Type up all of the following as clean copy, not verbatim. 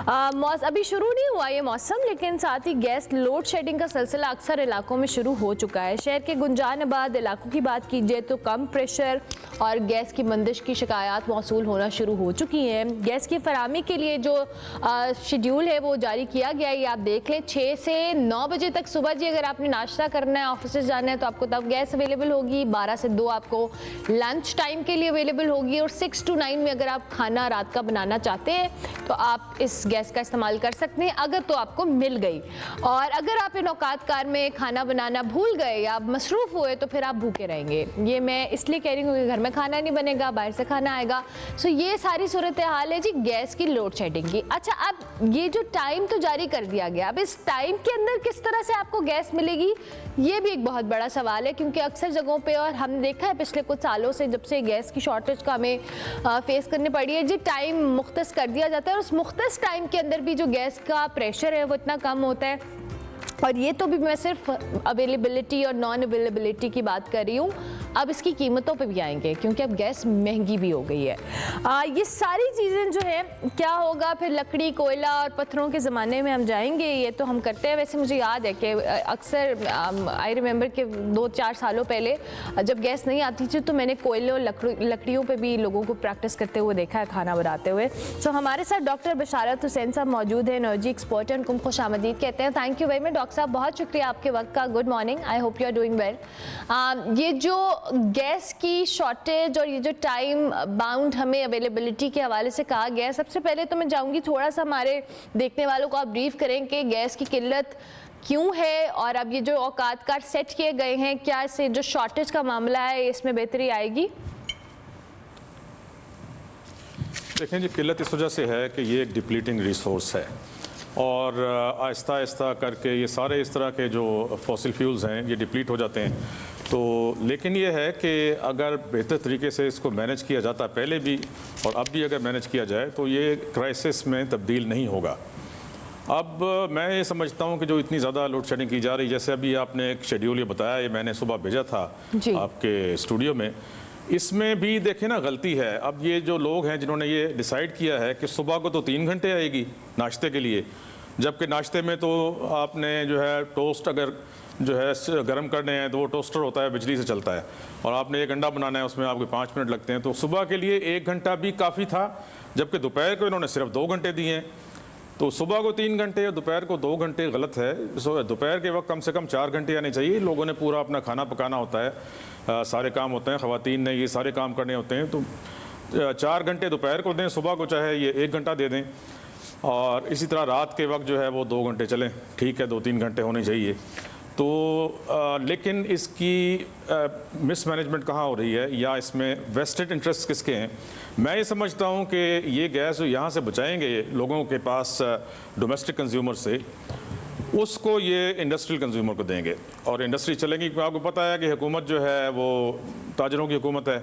अभी शुरू नहीं हुआ ये मौसम, लेकिन साथ ही गैस लोड शेडिंग का सिलसिला अक्सर इलाकों में शुरू हो चुका है। शहर के गुंजानाबाद इलाकों की बात कीजिए तो कम प्रेशर और गैस की बंदिश की शिकायत मौसूल होना शुरू हो चुकी हैं। गैस की फराहमी के लिए जो शेड्यूल है वो जारी किया गया है, ये आप देख लें। 6 से 9 बजे तक सुबह जी अगर आपने नाश्ता करना है, ऑफिस जाना है, तो आपको तब गैस अवेलेबल होगी। 12 से 2 आपको लंच टाइम के लिए अवेलेबल होगी, और 6 to 9 में अगर आप खाना रात का बनाना चाहते हैं तो आप इस गैस का इस्तेमाल कर सकते हैं, अगर तो आपको मिल गई। और अगर आप इन औकात कार में खाना बनाना भूल गए या मसरूफ़ हुए तो फिर आप भूखे रहेंगे। ये मैं इसलिए कह रही हूँ कि घर में खाना नहीं बनेगा, बाहर से खाना आएगा। सो ये सारी सूरत हाल है जी गैस की लोड शेडिंग की। अच्छा, अब ये जो टाइम तो जारी कर दिया गया, अब इस टाइम के अंदर किस तरह से आपको गैस मिलेगी, ये भी एक बहुत बड़ा सवाल है। क्योंकि अक्सर जगहों पे, और हमने देखा है पिछले कुछ सालों से जब से गैस की शॉर्टेज का हमें फेस करनी पड़ी है जी, टाइम मुख्तस कर दिया जाता है और उस मुख्तस टाइम के अंदर भी जो गैस का प्रेशर है वो इतना कम होता है। और ये तो भी मैं सिर्फ अवेलेबिलिटी और नॉन अवेलेबिलिटी की बात कर रही हूँ, अब इसकी कीमतों पे भी आएंगे क्योंकि अब गैस महंगी भी हो गई है। ये सारी चीज़ें जो है क्या होगा फिर, लकड़ी, कोयला और पत्थरों के ज़माने में हम जाएंगे, ये तो हम करते हैं। वैसे मुझे याद है कि अक्सर आई रिमेंबर कि 2-4 सालों पहले जब गैस नहीं आती थी तो मैंने कोयले और लकड़ियों पर भी लोगों को प्रैक्टिस करते हुए देखा है खाना बनाते हुए। सो हमारे साथ डॉक्टर बशारत हुसैन साहब मौजूद है, एनर्जी एक्सपर्ट हैं, उनको खुश आमदीद कहते हैं। Thank you very much doctor साहब, बहुत शुक्रिया आपके वक्त का। Good morning, I hope you are doing well. ये जो गैस की शॉर्टेज और ये जो टाइम बाउंड हमें अवेलेबिलिटी के हवाले से कहा गया है, सबसे पहले तो मैं चाहूँगी थोड़ा सा हमारे देखने वालों को आप ब्रीफ करें कि गैस की किल्लत क्यों है, और अब ये जो औकात कार सेट किए गए हैं, क्या इससे जो शॉर्टेज का मामला है इसमें बेहतरी आएगी? देखें जी, किल्लत इस वजह से है कि ये एक डिप्लीटिंग रिसोर्स है और आहिस्ता आहिस्ता करके ये सारे इस तरह के जो फॉसिल फ्यूल्स हैं ये डिप्लीट हो जाते हैं। तो लेकिन ये है कि अगर बेहतर तरीके से इसको मैनेज किया जाता पहले भी और अब भी अगर मैनेज किया जाए तो ये क्राइसिस में तब्दील नहीं होगा। अब मैं ये समझता हूँ कि जो इतनी ज़्यादा लोड शेडिंग की जा रही, जैसे अभी आपने एक शेड्यूल ये बताया, ये मैंने सुबह भेजा था आपके स्टूडियो में, इसमें भी देखें ना गलती है। अब ये जो लोग हैं जिन्होंने ये डिसाइड किया है कि सुबह को तो 3 घंटे आएगी नाश्ते के लिए, जबकि नाश्ते में तो आपने जो है टोस्ट अगर जो है गर्म करने हैं तो वो टोस्टर होता है, बिजली से चलता है, और आपने एक अंडा बनाना है उसमें आपके 5 मिनट लगते हैं। तो सुबह के लिए 1 घंटा भी काफ़ी था, जबकि दोपहर को इन्होंने सिर्फ 2 घंटे दिए हैं। तो सुबह को 3 घंटे और दोपहर को 2 घंटे गलत है। दोपहर के वक्त कम से कम 4 घंटे आने चाहिए। लोगों ने पूरा अपना खाना पकाना होता है, सारे काम होते हैं, ख़वातीन ने ये सारे काम करने होते हैं। तो 4 घंटे दोपहर को दें, सुबह को चाहे ये 1 घंटा दे दें, और इसी तरह रात के वक्त जो है वो 2 घंटे चलें, ठीक है, 2-3 घंटे होने चाहिए। तो लेकिन इसकी मिसमैनेजमेंट कहाँ हो रही है या इसमें वेस्टेड इंटरेस्ट किसके हैं? मैं ये समझता हूँ कि ये गैस जो यहाँ से बचाएंगे लोगों के पास डोमेस्टिक कंज्यूमर से, उसको ये इंडस्ट्रियल कंज्यूमर को देंगे और इंडस्ट्री चलेगी। आपको पता है कि हुकूमत जो है वो ताजरों की हुकूमत है,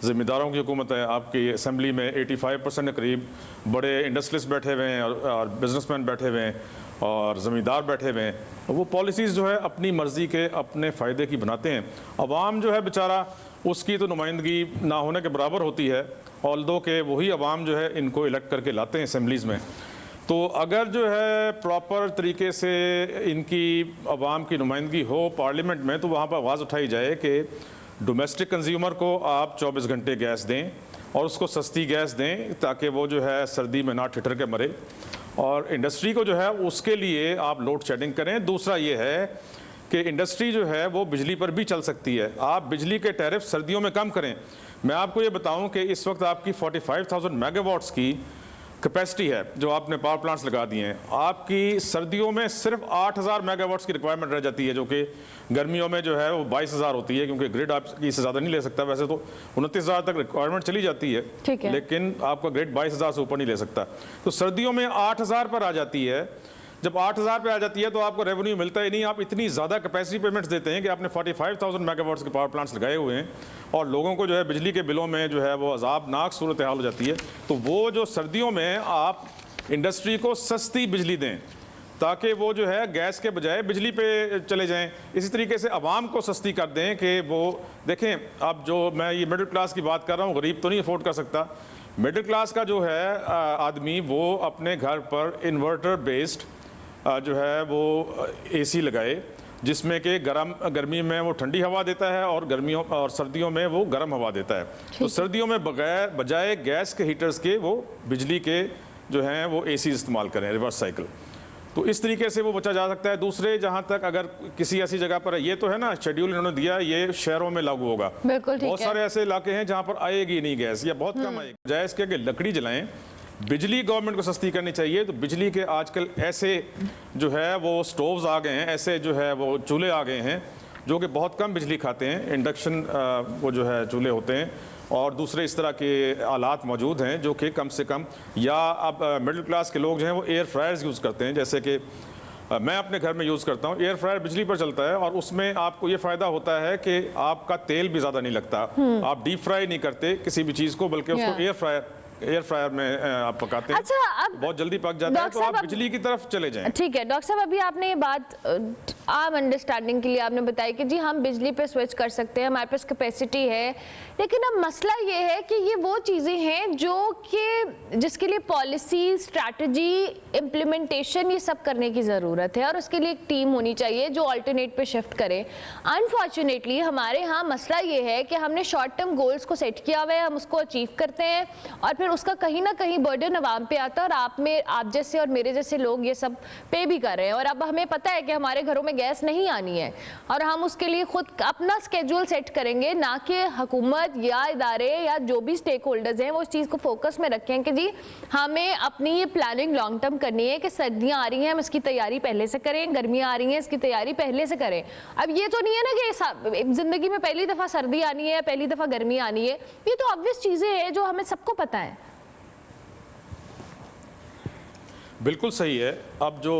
ज़िम्मेदारों की हुकूमत है। आपकी असम्बली में 85% के करीब बड़े इंडस्ट्रियलिस्ट बैठे हुए हैं और बिजनेसमैन बैठे हुए हैं और ज़मींदार बैठे हुए हैं। वो पॉलिसीज़ जो है अपनी मर्ज़ी के अपने फ़ायदे की बनाते हैं। अवाम जो है बेचारा, उसकी तो नुमाइंदगी ना होने के बराबर होती है, ऑल्दो के वही अवाम जो है इनको इलेक्ट करके लाते हैं असम्बलीज़ में। तो अगर जो है प्रॉपर तरीके से इनकी अवाम की नुमाइंदगी हो पार्लियामेंट में, तो वहाँ पर आवाज़ उठाई जाए कि डोमेस्टिक कंज्यूमर को आप 24 घंटे गैस दें और उसको सस्ती गैस दें ताकि वो जो है सर्दी में ना ठिठर के मरे, और इंडस्ट्री को जो है उसके लिए आप लोड शेडिंग करें। दूसरा ये है कि इंडस्ट्री जो है वो बिजली पर भी चल सकती है, आप बिजली के टैरिफ सर्दियों में कम करें। मैं आपको ये बताऊं कि इस वक्त आपकी 45,000 मेगावाट्स की कैपेसिटी है जो आपने पावर प्लांट्स लगा दिए हैं। आपकी सर्दियों में सिर्फ 8,000 मेगावाट्स की रिक्वायरमेंट रह जाती है, जो कि गर्मियों में जो है वो 22,000 होती है, क्योंकि ग्रिड आपकी इससे ज़्यादा नहीं ले सकता। वैसे तो 29,000 तक रिक्वायरमेंट चली जाती है, लेकिन आपका ग्रिड 22,000 से ऊपर नहीं ले सकता। तो सर्दियों में 8,000 पर आ जाती है। जब 8,000 पे आ जाती है तो आपको रेवेन्यू मिलता ही नहीं। आप इतनी ज़्यादा कैपेसिटी पेमेंट्स देते हैं कि आपने 45,000 मेगावाट्स के पावर प्लांट्स लगाए हुए हैं और लोगों को जो है बिजली के बिलों में जो है वो अज़ाबनाक सूरत हाल हो जाती है। तो वो जो सर्दियों में आप इंडस्ट्री को सस्ती बिजली दें ताकि वो जो है गैस के बजाय बिजली पे चले जाएं। इसी तरीके से आवाम को सस्ती कर दें कि वो देखें, अब जो मैं ये मिडिल क्लास की बात कर रहा हूँ, गरीब तो नहीं अफोर्ड कर सकता, मिडिल क्लास का जो है आदमी वो अपने घर पर इन्वर्टर बेस्ड जो है वो एसी लगाए, जिसमें कि गर्मी में वो ठंडी हवा देता है और गर्मियों और सर्दियों में वो गर्म हवा देता है। तो सर्दियों में बजाय गैस के हीटर्स के वो बिजली के जो हैं वो एसी इस्तेमाल करें, रिवर्स साइकिल। तो इस तरीके से वो बचा जा सकता है। दूसरे, जहाँ तक अगर किसी ऐसी जगह पर, ये तो है ना शेड्यूल इन्होंने दिया, ये शहरों में लागू होगा। बिल्कुल ठीक है। बहुत सारे ऐसे इलाके हैं जहाँ पर आएगी नहीं गैस या बहुत कम आएगी। बजाय इसके कि लकड़ी जलाएं, बिजली गवर्नमेंट को सस्ती करनी चाहिए। तो बिजली के आजकल ऐसे जो है वो स्टोव्स आ गए हैं, ऐसे जो है वो चूल्हे आ गए हैं जो कि बहुत कम बिजली खाते हैं। इंडक्शन वो जो है चूल्हे होते हैं और दूसरे इस तरह के आलात मौजूद हैं जो कि कम से कम, या अब मिडिल क्लास के लोग जो हैं वो एयर फ्रायर्स यूज़ करते हैं, जैसे कि मैं अपने घर में यूज़ करता हूँ। एयर फ्रायर बिजली पर चलता है और उसमें आपको ये फ़ायदा होता है कि आपका तेल भी ज़्यादा नहीं लगता, आप डीप फ्राई नहीं करते किसी भी चीज़ को, बल्कि उसको एयर फ्रायर में आप पकाते हैं। अच्छा, अब बहुत जल्दी पक जाता है। तो आप बिजली की तरफ चले जाएं। ठीक है डॉक्टर साहब, अभी आपने ये बात आम अंडरस्टैंडिंग के लिए आपने बताया कि जी हम बिजली पे स्विच कर सकते हैं, हमारे पास कैपेसिटी है, लेकिन अब मसला ये है कि ये वो चीज़ें हैं जो कि जिसके लिए पॉलिसी, स्ट्रैटेजी, इम्प्लीमेंटेशन, ये सब करने की ज़रूरत है और उसके लिए एक टीम होनी चाहिए जो अल्टरनेट पे शिफ्ट करे। अनफॉर्चुनेटली हमारे यहाँ मसला ये है कि हमने शॉर्ट टर्म गोल्स को सेट किया हुआ है, हम उसको अचीव करते हैं और फिर उसका कहीं ना कहीं बर्डन अवाम पे आता है और आप जैसे और मेरे जैसे लोग ये सब पे भी कर रहे हैं। और अब हमें पता है कि हमारे घरों में गैस नहीं आनी है और हम उसके लिए खुद अपना स्केड्यूल सेट करेंगे, ना कि हुकूमत या इदारे या जो भी स्टेक होल्डर्स हैं वो इस चीज़ को फोकस में रखें कि जी हमें अपनी ये प्लानिंग लॉन्ग टर्म करनी है कि सर्दियाँ आ रही हैं हम इसकी तैयारी पहले से करें, गर्मियाँ आ रही हैं इसकी तैयारी पहले से करें। अब ये तो नहीं है ना कि ज़िंदगी में पहली दफ़ा सर्दी आनी है, पहली दफ़ा गर्मी आनी है, ये तो ऑब्वियस चीज़ें हैं जो हमें सबको पता है। बिल्कुल सही है। अब जो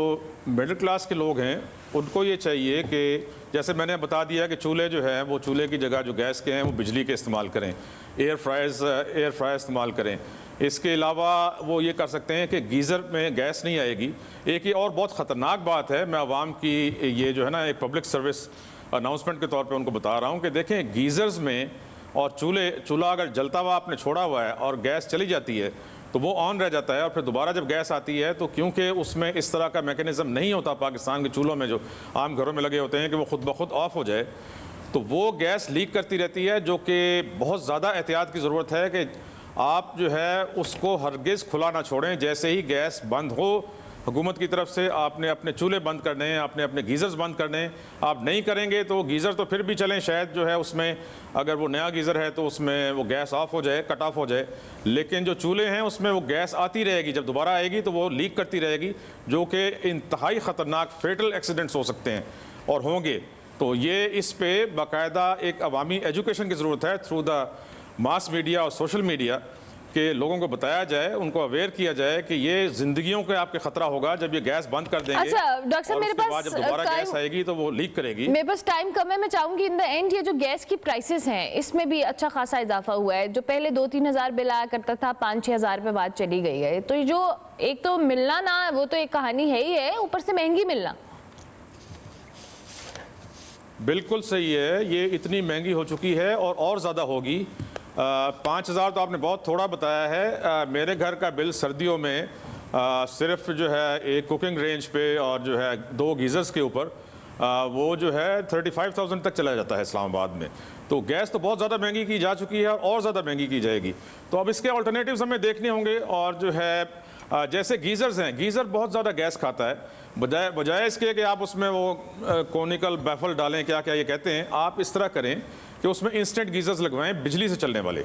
मिडिल क्लास के लोग हैं उनको ये चाहिए कि जैसे मैंने बता दिया कि चूल्हे जो है वो चूल्हे की जगह जो गैस के हैं वो बिजली के इस्तेमाल करें, एयर फ्रायर इस्तेमाल करें। इसके अलावा वो ये कर सकते हैं कि गीज़र में गैस नहीं आएगी। एक ये और बहुत ख़तरनाक बात है, मैं आवाम की ये जो है ना एक पब्लिक सर्विस अनाउंसमेंट के तौर पे उनको बता रहा हूँ कि देखें, गीज़र्स में और चूल्हा अगर जलता हुआ आपने छोड़ा हुआ है और गैस चली जाती है तो वो ऑन रह जाता है और फिर दोबारा जब गैस आती है तो क्योंकि उसमें इस तरह का मैकेनिज़्म नहीं होता पाकिस्तान के चूल्हों में जो आम घरों में लगे होते हैं कि वो खुद ब खुद ऑफ हो जाए, तो वो गैस लीक करती रहती है, जो कि बहुत ज़्यादा एहतियात की ज़रूरत है कि आप जो है उसको हरगिज़ खुला ना छोड़ें। जैसे ही गैस बंद हो हुकूमत की तरफ से आपने अपने चूल्हे बंद करने हैं, आपने अपने गीज़र्स बंद करने हैं। आप नहीं करेंगे तो गीज़र तो फिर भी चलें, शायद जो है उसमें अगर वो नया गीज़र है तो उसमें वो गैस ऑफ हो जाए, कट ऑफ हो जाए, लेकिन जो चूल्हे हैं उसमें वो गैस आती रहेगी, जब दोबारा आएगी तो वो लीक करती रहेगी, जो कि इंतहाई ख़तरनाक फेटल एक्सीडेंट्स हो सकते हैं और होंगे। तो ये इस पे बाकायदा एक अवामी एजुकेशन की ज़रूरत है थ्रू द मास मीडिया और सोशल मीडिया कि लोगों को बताया जाए, उनको अवेयर किया जाए कि ये जिंदगियों का आपके खतरा होगा जब ये गैस बंद कर देंगे। अच्छा डॉक्टर साहब, मेरे पास जब दोबारा गैस आएगी तो वो लीक करेगी। मेरे पास टाइम कम है, मैं चाहूंगी इन द एंड ये जो गैस की प्राइसेस हैं इसमें भी अच्छा खासा इजाफा हुआ है। जो पहले 2-3 हज़ार बिल आया करता था 5-6 हज़ार पे बात चली गई है। तो जो एक तो मिलना ना वो तो एक कहानी है ही है, ऊपर से महंगी मिलना। बिल्कुल सही है, ये इतनी महंगी हो चुकी है और ज़्यादा होगी। 5,000 तो आपने बहुत थोड़ा बताया है। मेरे घर का बिल सर्दियों में सिर्फ जो है एक कुकिंग रेंज पे और जो है 2 गीज़र्स के ऊपर वो जो है 35,000 तक चला जाता है इस्लामाबाद में। तो गैस तो बहुत ज़्यादा महंगी की जा चुकी है और ज़्यादा महंगी की जाएगी। तो अब इसके अल्टरनेटिव्स हमें देखने होंगे। और जो है जैसे गीज़र्स हैं, गीज़र बहुत ज़्यादा गैस खाता है, बजाय इसके कि आप उसमें वो कोनिकल बैफल डालें, क्या क्या ये कहते हैं, आप इस तरह करें कि उसमें इंस्टेंट गीज़र्स लगवाएं बिजली से चलने वाले,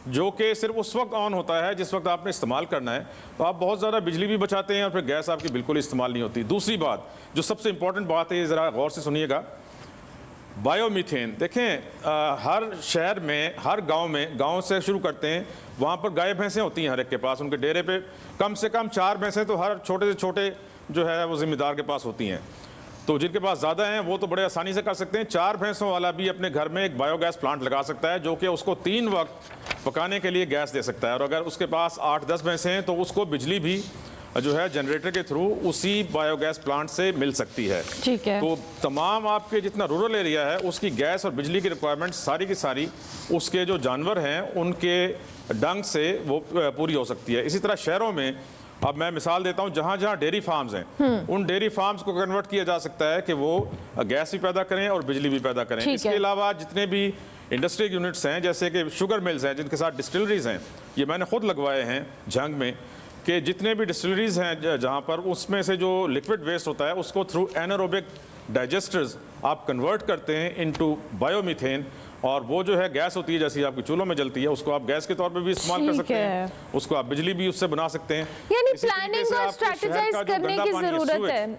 जो कि सिर्फ उस वक्त ऑन होता है जिस वक्त आपने इस्तेमाल करना है। तो आप बहुत ज़्यादा बिजली भी बचाते हैं और फिर गैस आपकी बिल्कुल इस्तेमाल नहीं होती। दूसरी बात जो सबसे इंपॉर्टेंट बात है, ज़रा गौर से सुनिएगा, बायोमीथेन। देखें हर शहर में, हर गांव से शुरू करते हैं, वहाँ पर गाय भैंसें होती हैं हर एक के पास, उनके डेरे पे कम से कम 4 भैंसें तो हर छोटे से छोटे जो है वो ज़िम्मेदार के पास होती हैं। तो जिनके पास ज़्यादा हैं वो तो बड़े आसानी से कर सकते हैं। 4 भैंसों वाला भी अपने घर में एक बायोगैस प्लांट लगा सकता है जो कि उसको 3 वक्त पकाने के लिए गैस दे सकता है। और अगर उसके पास 8-10 भैंसें हैं तो उसको बिजली भी जो है जनरेटर के थ्रू उसी बायोगैस प्लांट से मिल सकती है। ठीक है। तो तमाम आपके जितना रूरल एरिया है उसकी गैस और बिजली की रिक्वायरमेंट सारी की सारी उसके जो जानवर हैं उनके डंग से वो पूरी हो सकती है। इसी तरह शहरों में अब मैं मिसाल देता हूं, जहां जहां डेयरी फार्म्स हैं उन डेयरी फार्म्स को कन्वर्ट किया जा सकता है कि वो गैस भी पैदा करें और बिजली भी पैदा करें। ठीक इसके है। अलावा जितने भी इंडस्ट्रियल यूनिट्स हैं जैसे कि शुगर मिल्स हैं जिनके साथ डिस्टिलरीज हैं, ये मैंने खुद लगवाए हैं झंग में, कि जितने भी डिस्टिलरीज हैं जहां पर उसमें से जो लिक्विड वेस्ट होता है उसको थ्रू एनारोबिक डाइजेस्टर्स आप कन्वर्ट करते हैं इनटू बायोमीथेन, और वो जो है गैस होती है जैसी आपकी चूल्हों में जलती है उसको आप गैस के तौर पे भी इस्तेमाल कर ठीक सकते है। हैं, उसको आप बिजली भी उससे बना सकते हैं। यानी इसी तरीके प्लानिंग से और आपके शहर स्ट्रेटेजाइज का जो करने गंदा की पानी है, जरूरत sewage, है।